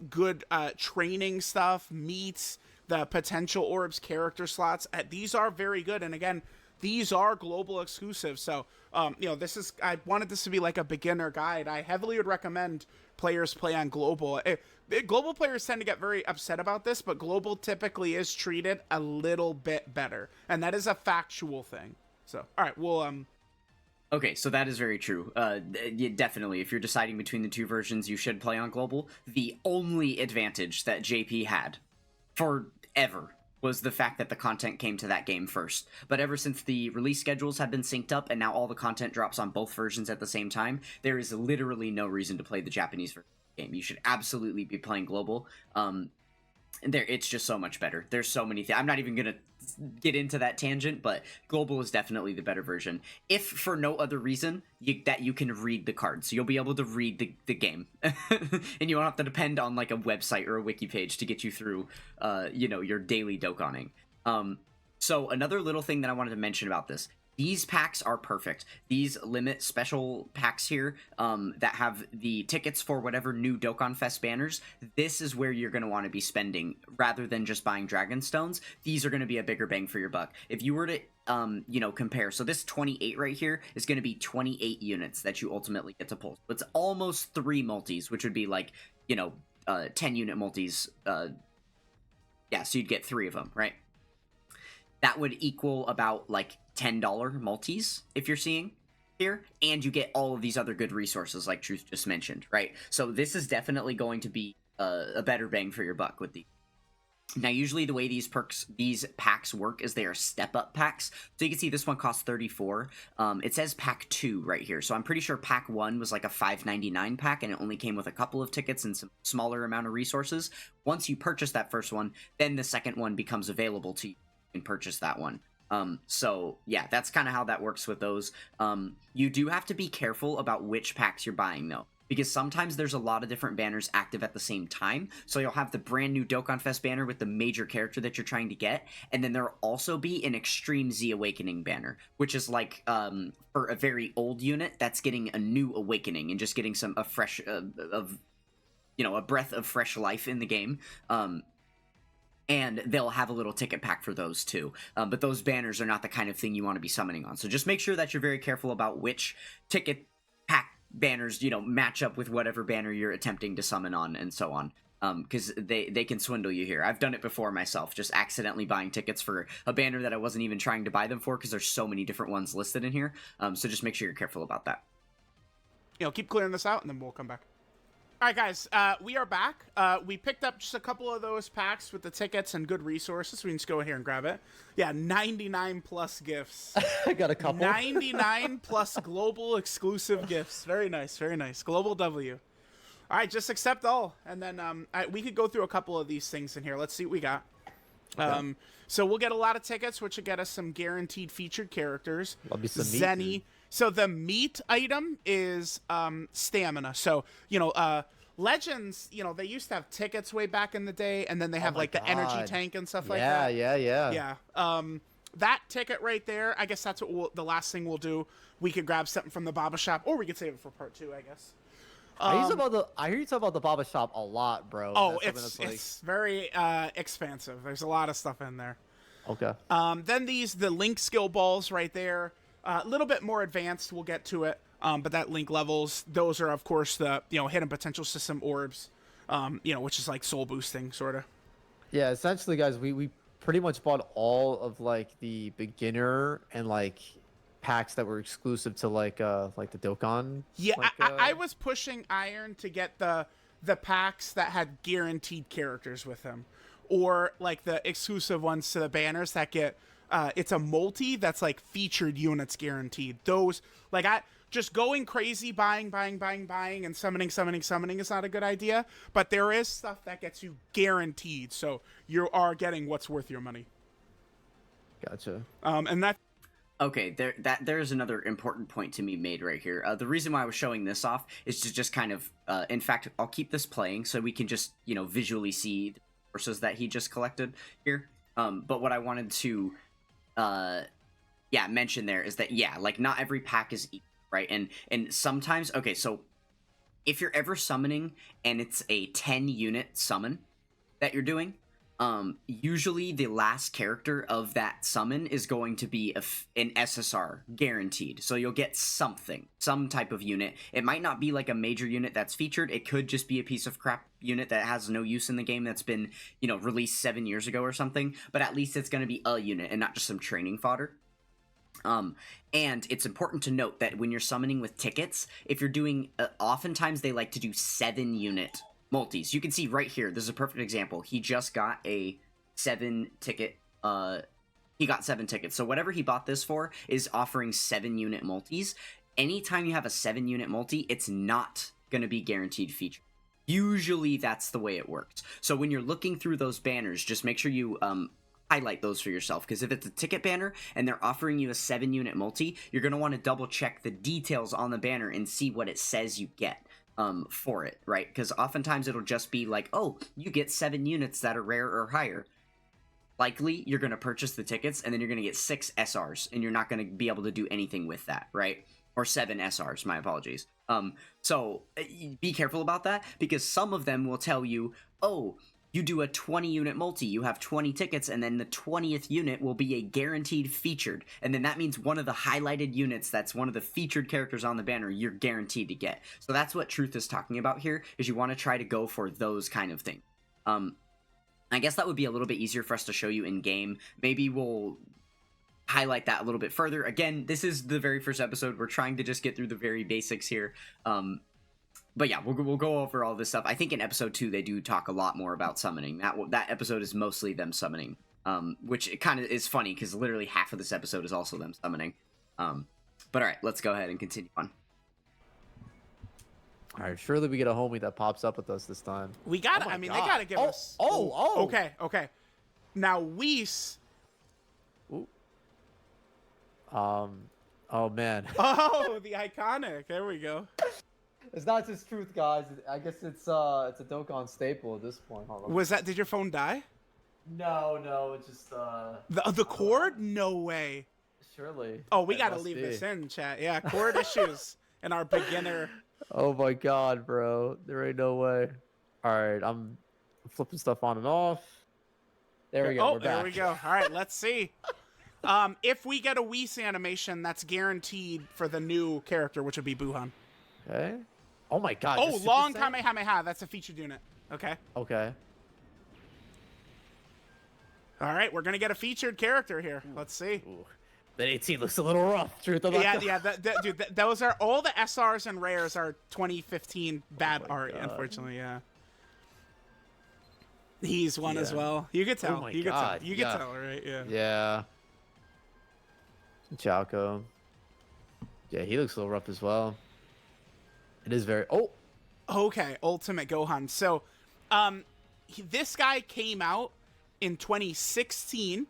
good training stuff, meats, the potential orbs character slots. These are very good, and again, these are global exclusive. So, you know, I wanted this to be like a beginner guide. I heavily would recommend players play on global. Global players tend to get very upset about this, but global typically is treated a little bit better, and that is a factual thing. So, all right, we'll Okay, so that is very true. Yeah, definitely, if you're deciding between the 2 versions, you should play on global. The only advantage that JP had forever was the fact that the content came to that game first. But ever since the release schedules have been synced up and now all the content drops on both versions at the same time, there is literally no reason to play the Japanese version of the game. You should absolutely be playing global. It's just so much better. There's so many things. I'm not even gonna get into that tangent, but global is definitely the better version. If for no other reason that you can read the cards, so you'll be able to read the game, and you won't have to depend on like a website or a wiki page to get you through, your daily Dokkaning. So another little thing that I wanted to mention about this. These packs are perfect. These limit special packs here that have the tickets for whatever new Dokkan Fest banners, this is where you're going to want to be spending rather than just buying Dragon Stones. These are going to be a bigger bang for your buck. If you were to, compare, so this 28 right here is going to be 28 units that you ultimately get to pull. It's almost 3 multis, which would be like, 10 unit multis. So you'd get 3 of them, right? That would equal about like $10 multis if you're seeing here, and you get all of these other good resources like Truth just mentioned, right? So this is definitely going to be a better bang for your buck with these. Now, usually the way these packs work is they are step-up packs. So you can see this one costs $34. It says pack 2 right here. So I'm pretty sure pack 1 was like a $5.99 pack, and it only came with a couple of tickets and some smaller amount of resources. Once you purchase that first one, then the second one becomes available to you and purchase that one. So yeah, that's kind of how that works with those. You do have to be careful about which packs you're buying though, because sometimes there's a lot of different banners active at the same time. So you'll have the brand new Dokkan Fest banner with the major character that you're trying to get, and then there'll also be an Extreme Z Awakening banner, which is like for a very old unit that's getting a new awakening and just getting a fresh a breath of fresh life in the game. And they'll have a little ticket pack for those too. But those banners are not the kind of thing you want to be summoning on. So just make sure that you're very careful about which ticket pack banners, match up with whatever banner you're attempting to summon on and so on. Because they can swindle you here. I've done it before myself, just accidentally buying tickets for a banner that I wasn't even trying to buy them for because there's so many different ones listed in here. So just make sure you're careful about that. Keep clearing this out and then we'll come back. All right, guys, we are back. We picked up just a couple of those packs with the tickets and good resources. We can just go in here and grab it. Yeah, 99 plus gifts. I got a couple. 99 plus global exclusive gifts. Very nice, very nice. Global W. All right, just accept all. And then we could go through a couple of these things in here. Let's see what we got. Okay. So we'll get a lot of tickets, which will get us some guaranteed featured characters. Love me some Zenny. meat. So the meat item is stamina. So, Legends, they used to have tickets way back in the day, and then they have, the energy tank and stuff like that. Yeah. Yeah. That ticket right there, I guess that's what the last thing we'll do. We could grab something from the Baba Shop, or we could save it for part 2, I guess. I hear you talk about the Baba Shop a lot, bro. Oh, it's very expansive. There's a lot of stuff in there. Okay. Then the link skill balls right there. A little bit more advanced, we'll get to it. But that link levels, those are, of course, the, hidden potential system orbs, which is like soul boosting, sort of. Yeah, essentially, guys, we pretty much bought all of, the beginner and, packs that were exclusive to, the Dokkan. Yeah, I was pushing Iron to get the packs that had guaranteed characters with them. Or, the exclusive ones to the banners that get... it's a multi that's featured units guaranteed. Those just going crazy buying and summoning is not a good idea. But there is stuff that gets you guaranteed, so you are getting what's worth your money. Gotcha. And that. Okay, there's another important point to be made right here. The reason why I was showing this off is to just kind of, in fact, I'll keep this playing so we can just visually see the resources that he just collected here. But what I wanted to mention there is that not every pack is equal, right? And sometimes, okay, so if you're ever summoning and it's a 10 unit summon that you're doing, usually the last character of that summon is going to be an SSR guaranteed. So you'll get some type of unit. It might not be a major unit that's featured. It could just be a piece of crap unit that has no use in the game that's been, released 7 years ago or something, but at least it's going to be a unit and not just some training fodder. And it's important to note that when you're summoning with tickets, if you're doing, oftentimes they like to do 7 unit multis. You can see right here, this is a perfect example. He just got a 7-ticket. He got 7 tickets. So whatever he bought this for is offering 7-unit multis. Anytime you have a 7-unit multi, it's not going to be guaranteed feature. Usually that's the way it works. So when you're looking through those banners, just make sure you highlight those for yourself, because if it's a ticket banner and they're offering you a 7-unit multi, you're going to want to double check the details on the banner and see what it says you get for it, right? Because oftentimes it'll just be like, oh, you get 7 units that are rare or higher. Likely you're going to purchase the tickets and then you're going to get 6 SRs and you're not going to be able to do anything with that, right? Or 7 SRs, my apologies. So be careful about that, because some of them will tell you, oh, you do a 20-unit multi, you have 20 tickets, and then the 20th unit will be a guaranteed featured. And then that means one of the highlighted units that's one of the featured characters on the banner you're guaranteed to get. So that's what Truth is talking about here, is you want to try to go for those kind of things. I guess that would be a little bit easier for us to show you in game. Maybe we'll highlight that a little bit further. Again, this is the very first episode. We're trying to just get through the very basics here. But yeah, we'll go over all this stuff. I think in episode 2 they do talk a lot more about summoning. That episode is mostly them summoning, which it kind of is funny because literally half of this episode is also them summoning. But all right, let's go ahead and continue on. All right, surely we get a homie that pops up with us this time. We got to, Oh my they God. got to give us. Okay. Now, Whis. Ooh. Oh, man. Oh, the iconic. There we go. It's not just Truth, guys. I guess it's a Dokkan staple at this point. Hold on. Did your phone die? No, it's just, The cord? No way. Surely. Oh, we It got to must leave be. this in, chat. Yeah, cord issues in our beginner. Oh my God, bro. There ain't no way. All right, I'm flipping stuff on and off. There we go. Oh, We're back. there we go. All right, let's see. If we get a Whis animation, that's guaranteed for the new character, which would be Buhan. Okay. Oh my God. Oh, just Super long Saiyan? Kamehameha. That's a featured unit. Okay. Okay. All right, we're gonna get a featured character here. Let's see. Ooh. That 18 looks a little rough. Truth. I'm not gonna- Dude. Those are all the SRs and rares are 2015 bad my art, God. unfortunately. Yeah. He's one as Yeah. well. You could tell. my You could tell. God, You could yeah. tell, right? Yeah. Yeah. Chalco. Yeah, he looks a little rough as well. It is very. Oh. Okay, Ultimate Gohan. So, this guy came out in 2016.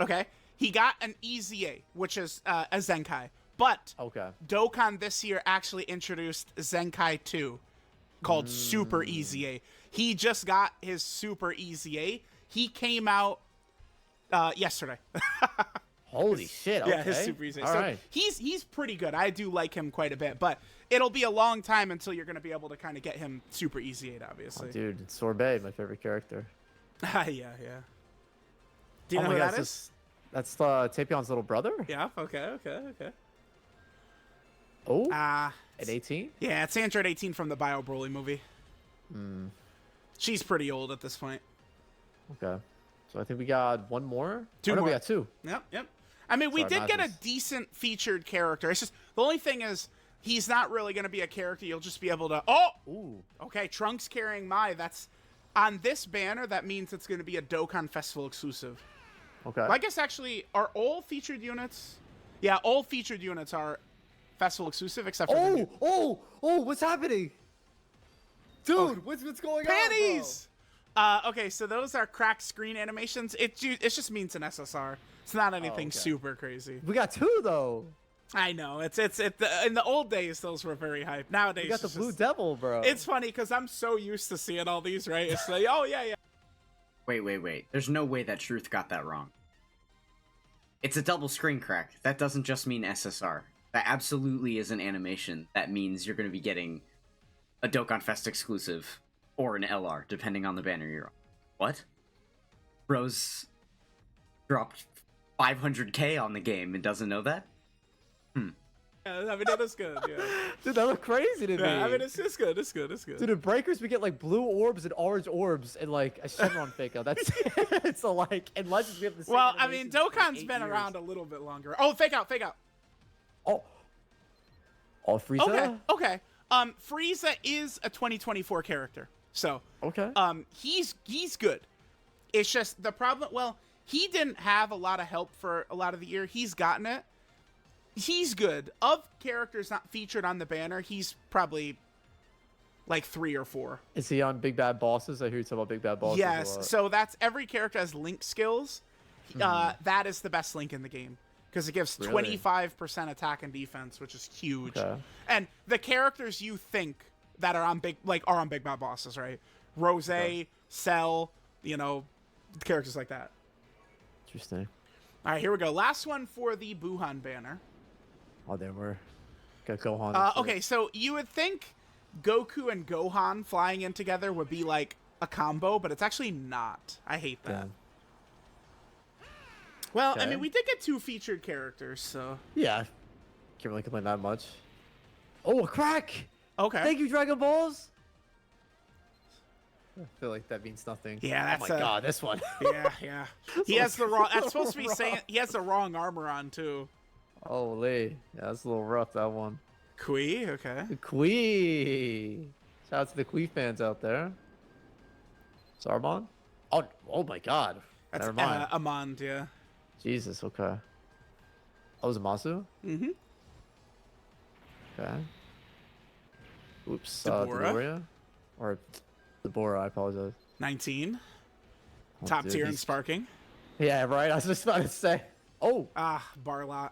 Okay, he got an EZA, which is a Zenkai. But Okay. Dokkan this year actually introduced Zenkai 2, called Super EZA. He just got his Super EZA. He came out yesterday. Holy shit. Okay. Yeah, his Super EZA. All So right. he's pretty good. I do like him quite a bit, but it'll be a long time until you're going to be able to kind of get him Super EZA'd, obviously. Oh, dude, it's Sorbet, my favorite character. Yeah. Do you know my who God, that is? That's Tapion's little brother? Yeah, okay. Oh, at 18? Yeah, it's Android 18 from the Bio Broly movie. She's pretty old at this point. Okay. So I think we got one more? Two no, more. we got 2. Yep. I mean, we Sorry, did get a Madness. decent featured character. It's just, the only thing is, he's not really going to be a character you'll just be able to... Oh! Ooh. Okay, Trunks carrying Mai. That's... On this banner, that means it's going to be a Dokkan Festival exclusive. Okay. Well, I guess, actually, are all featured units... Yeah, all featured units are Festival exclusive, except for... the new- What's happening? Dude, what's going Panties! Okay, so those are cracked screen animations. It just means an SSR. It's not anything okay. super crazy. We got 2, though. I know. In the old days, those were very hype. Nowadays, We got the it's Blue just- Devil, bro. It's funny because I'm so used to seeing all these, right? It's like, oh yeah. Wait. There's no way that Truth got that wrong. It's a double screen crack. That doesn't just mean SSR. That absolutely is an animation. That means you're going to be getting a Dokkan Fest exclusive or an LR, depending on the banner you're on. What? Bros dropped 500k on the game and doesn't know that? Yeah, I mean, that is good. Yeah. Dude, that looked crazy to me. Yeah, I mean, it's good. It's good. Dude, in Breakers, we get, like, blue orbs and orange orbs and, like, a Shenron fake out. That's it. So, like, in Legends, we have the same Well, I mean, animations for, like, Dokkan's 8 been years. around a little bit longer. Oh, fake out. Oh, Frieza? Okay. Frieza is a 2024 character, so Okay. he's good. It's just the problem. Well, he didn't have a lot of help for a lot of the year. He's gotten it. He's good. Of characters not featured on the banner, he's probably like 3 or 4. Is he on Big Bad Bosses? I hear you talk about Big Bad Bosses. Yes. So that's every character has Link skills. That is the best Link in the game because it gives 25% attack and defense, which is huge. Okay. And the characters you think that are on Big Bad Bosses, right? Rose, Cell, you know, characters like that. Interesting. All right, here we go. Last one for the Buhan banner. Oh, there were. Got Gohan. Okay, so you would think Goku and Gohan flying in together would be like a combo, but it's actually not. I hate that. Damn. Well, Okay. I mean, we did get 2 featured characters, so... Yeah. Can't really complain that much. Oh, a crack! Okay. Thank you, Dragon Balls! I feel like that means nothing. Yeah, that's Oh my god, this one. Yeah. He has the wrong... That's supposed to be saying... He has the wrong armor on, too. Holy. Yeah, that's a little rough, that one. Kui? Okay. The Quee! Shout out to the Quee fans out there. Sarbon? Oh my god. That's Never mind. Amand, yeah. Jesus, okay. Oh, was it Masu? Mm-hmm. Okay. Oops. Deborah? Deborah? Or Deborah, I apologize. 19. Oh, Top dude, tier and he's- sparking. Yeah, right. I was just about to say. Oh, Barlot.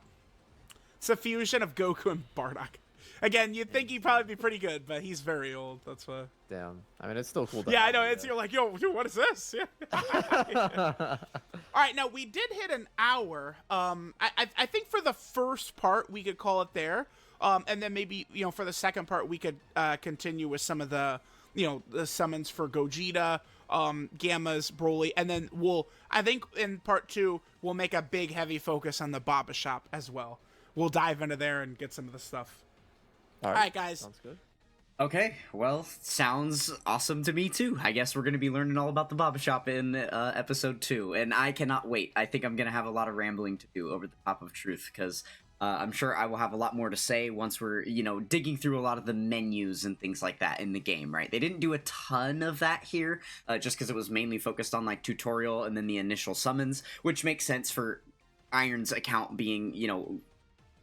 It's a fusion of Goku and Bardock. Again, you'd think he'd probably be pretty good, but he's very old. That's why. damn. I mean, it's still cool. Yeah, I know. You're like, yo, dude, what is this? Yeah. All right, now we did hit an hour. I think for the first part we could call it there, and then maybe for the second part we could continue with some of the the summons for Gogeta, Gammas, Broly, and then I think in part 2 we'll make a big heavy focus on the Baba Shop as well. We'll dive into there and get some of the stuff. All right, guys. Sounds good. Okay, well, sounds awesome to me too. I guess we're going to be learning all about the Baba Shop in episode 2, and I cannot wait. I think I'm going to have a lot of rambling to do over the top of Truth, because I'm sure I will have a lot more to say once we're, digging through a lot of the menus and things like that in the game, right? They didn't do a ton of that here, just because it was mainly focused on, like, tutorial and then the initial summons, which makes sense for Iron's account being,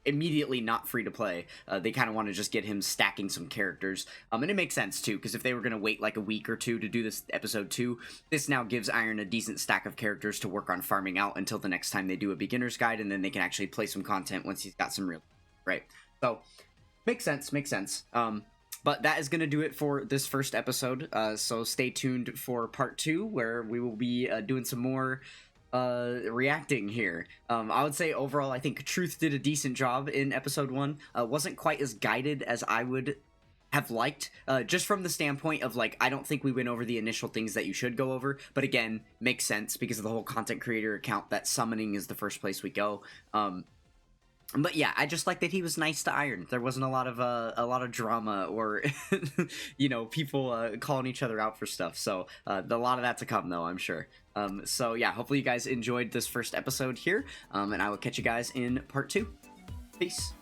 immediately not free to play. They kind of want to just get him stacking some characters, and it makes sense too, because if they were going to wait like a week or 2 to do this episode 2, this now gives Iron a decent stack of characters to work on farming out until the next time they do a beginner's guide, and then they can actually play some content once he's got some real, right? So makes sense. But that is going to do it for this first episode, so stay tuned for part 2, where we will be doing some more reacting here. I would say overall I think Truth did a decent job in episode 1. Wasn't quite as guided as I would have liked, just from the standpoint of, like, I don't think we went over the initial things that you should go over, but again, makes sense because of the whole content creator account that summoning is the first place we go. But yeah, I just like that he was nice to Iron. There wasn't a lot of drama or people calling each other out for stuff. So a lot of that to come, though, I'm sure. So yeah, hopefully you guys enjoyed this first episode here, and I will catch you guys in part 2. Peace.